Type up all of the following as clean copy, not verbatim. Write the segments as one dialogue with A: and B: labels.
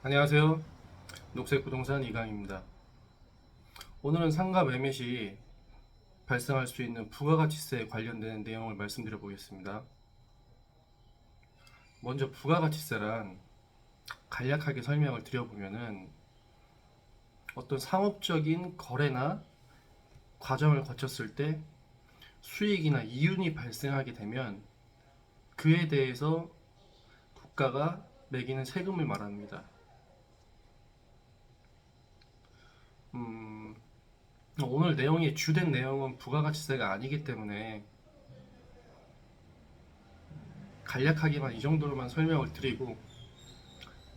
A: 안녕하세요. 녹색부동산 이강입니다. 오늘은 상가 매매 시 발생할 수 있는 부가가치세에 관련된 내용을 말씀드려 보겠습니다. 먼저 부가가치세란 간략하게 설명을 드려보면은 어떤 상업적인 거래나 과정을 거쳤을 때 수익이나 이윤이 발생하게 되면 그에 대해서 국가가 매기는 세금을 말합니다. 오늘 내용의 주된 내용은 부가가치세가 아니기 때문에 간략하게만 이 정도로만 설명을 드리고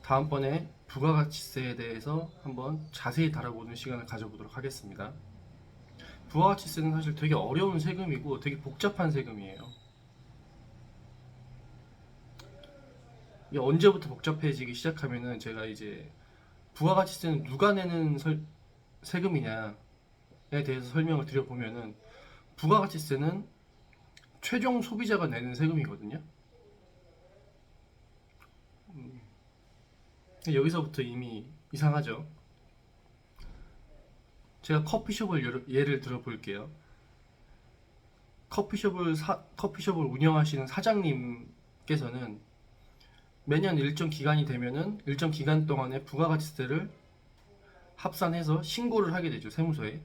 A: 다음번에 부가가치세에 대해서 한번 자세히 다뤄보는 시간을 가져보도록 하겠습니다. 부가가치세는 사실 되게 어려운 세금이고 되게 복잡한 세금이에요. 이게 언제부터 복잡해지기 시작하면은 제가 이제 부가가치세는 누가 내는 세금이냐에 대해서 설명을 드려보면은 부가가치세는 최종 소비자가 내는 세금이거든요. 여기서부터 이미 이상하죠. 제가 커피숍을 예를 들어 볼게요. 커피숍을 운영하시는 사장님께서는 매년 일정 기간이 되면은 일정 기간 동안의 부가가치세를 합산해서 신고를 하게 되죠, 세무서에.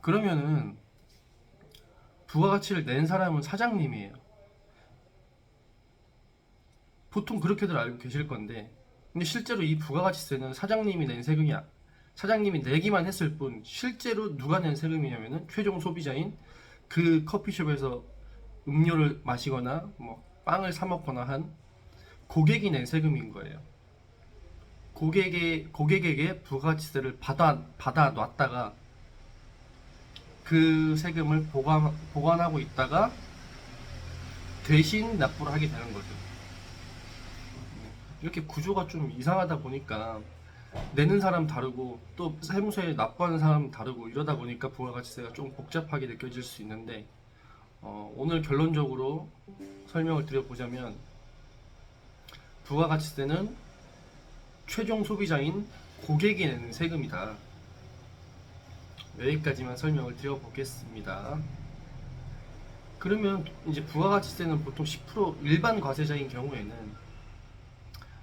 A: 그러면은 부가가치를 낸 사람은 사장님이에요. 보통 그렇게들 알고 계실 건데, 근데 실제로 이 부가가치세는 사장님이 내기만 했을 뿐 실제로 누가 낸 세금이냐면은 최종 소비자인 그 커피숍에서 음료를 마시거나 뭐 빵을 사 먹거나 한 고객이 낸 세금인 거예요. 고객에게 부가가치세를 받아 놨다가 그 세금을 보관하고 있다가 대신 납부를 하게 되는 거죠. 이렇게 구조가 좀 이상하다 보니까 내는 사람 다르고 또 세무서에 납부하는 사람 다르고 이러다 보니까 부가가치세가 좀 복잡하게 느껴질 수 있는데 오늘 결론적으로 설명을 드려보자면 부가가치세는 최종 소비자인 고객이 내는 세금이다. 여기까지만 설명을 드려보겠습니다. 그러면 이제 부가가치세는 보통 10% 일반 과세자인 경우에는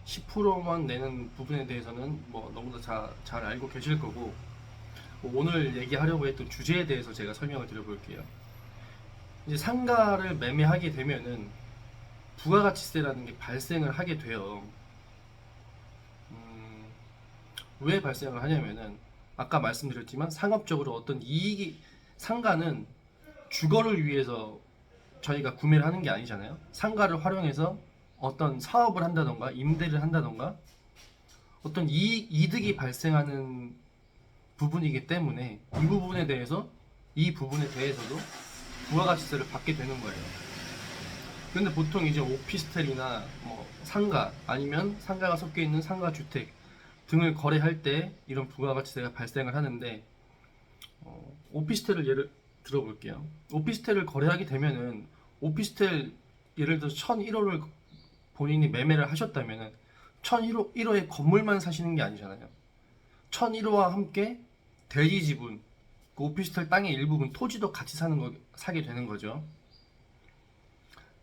A: 10%만 내는 부분에 대해서는 뭐 너무나 잘 알고 계실 거고 오늘 얘기하려고 했던 주제에 대해서 제가 설명을 드려볼게요. 이제 상가를 매매하게 되면은 부가가치세라는 게 발생을 하게 돼요. 왜 발생을 하냐면은 아까 말씀드렸지만 상업적으로 어떤 이익이 상가는 주거를 위해서 저희가 구매를 하는 게 아니잖아요. 상가를 활용해서 어떤 사업을 한다던가 임대를 한다던가 어떤 이득이 발생하는 부분이기 때문에 이 부분에 대해서도 부가가치세를 받게 되는 거예요. 근데 보통 이제 오피스텔이나 뭐 상가 아니면 상가가 섞여 있는 상가 주택 등을 거래할 때 이런 부가가치세가 발생을 하는데 오피스텔을 예를 들어볼게요. 오피스텔을 거래하게 되면은 오피스텔 예를 들어서 1001호를 본인이 매매를 하셨다면은 1001호의 건물만 사시는 게 아니잖아요. 1001호와 함께 대지 지분, 그 오피스텔 땅의 일부분 토지도 같이 사게 되는 거죠.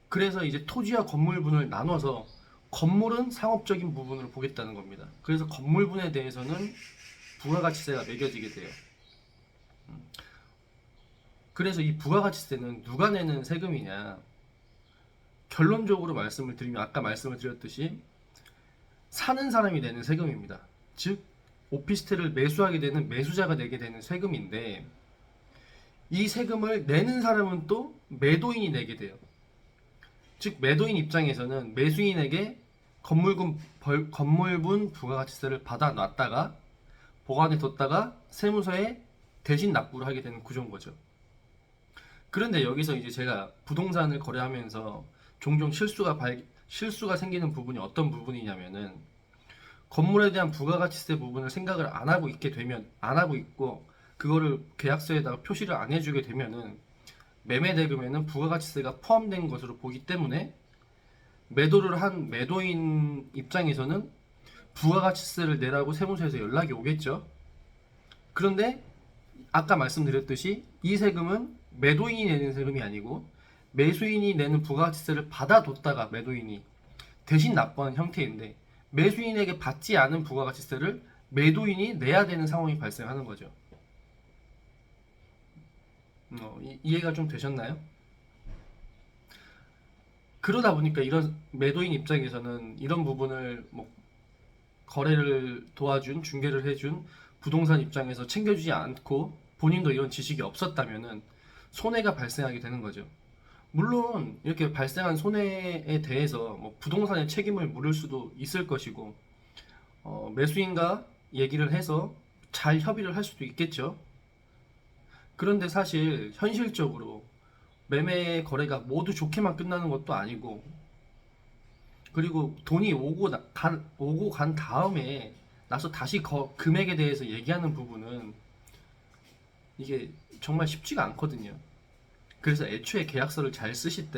A: 그래서 이제 토지와 건물분을 나눠서 건물은 상업적인 부분으로 보겠다는 겁니다. 그래서 건물분에 대해서는 부가가치세가 매겨지게 돼요. 그래서 이 부가가치세는 누가 내는 세금이냐? 결론적으로 말씀을 드리면 아까 말씀을 드렸듯이 사는 사람이 내는 세금입니다. 즉 오피스텔을 매수하게 되는 매수자가 내게 되는 세금인데 이 세금을 내는 사람은 또 매도인이 내게 돼요. 즉 매도인 입장에서는 매수인에게 건물분 부가가치세를 받아 놨다가 보관해 뒀다가 세무서에 대신 납부를 하게 되는 구조인 거죠. 그런데 여기서 이제 제가 부동산을 거래하면서 종종 실수가 생기는 부분이 어떤 부분이냐면은 건물에 대한 부가가치세 부분을 생각을 안 하고 있고 그거를 계약서에다가 표시를 안 해주게 되면은 매매 대금에는 부가가치세가 포함된 것으로 보기 때문에 매도를 한 매도인 입장에서는 부가가치세를 내라고 세무서에서 연락이 오겠죠. 그런데 아까 말씀드렸듯이 이 세금은 매도인이 내는 세금이 아니고 매수인이 내는 부가가치세를 받아뒀다가 매도인이 대신 납부하는 형태인데, 매수인에게 받지 않은 부가가치세를 매도인이 내야 되는 상황이 발생하는 거죠. 이해가 좀 되셨나요? 그러다 보니까 이런 매도인 입장에서는 이런 부분을 뭐 거래를 도와준, 중개를 해준 부동산 입장에서 챙겨주지 않고 본인도 이런 지식이 없었다면은 손해가 발생하게 되는 거죠. 물론 이렇게 발생한 손해에 대해서 뭐 부동산의 책임을 물을 수도 있을 것이고, 매수인과 얘기를 해서 잘 협의를 할 수도 있겠죠. 그런데 사실 현실적으로 매매 거래가 모두 좋게만 끝나는 것도 아니고, 그리고 돈이 오고 간 다음에 나서 다시 금액에 대해서 얘기하는 부분은 이게 정말 쉽지가 않거든요. 그래서 애초에 계약서를 쓰실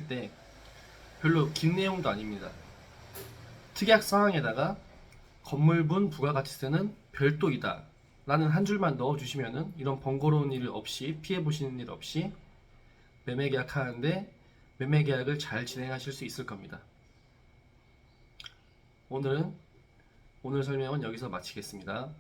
A: 때 별로 긴 내용도 아닙니다. 특약 사항에다가 건물분 부가가치세는 별도이다 라는 한 줄만 넣어주시면은 이런 번거로운 일 없이, 피해 보시는 일 없이 매매 계약하는데 매매 계약을 잘 진행하실 수 있을 겁니다. 오늘 설명은 여기서 마치겠습니다.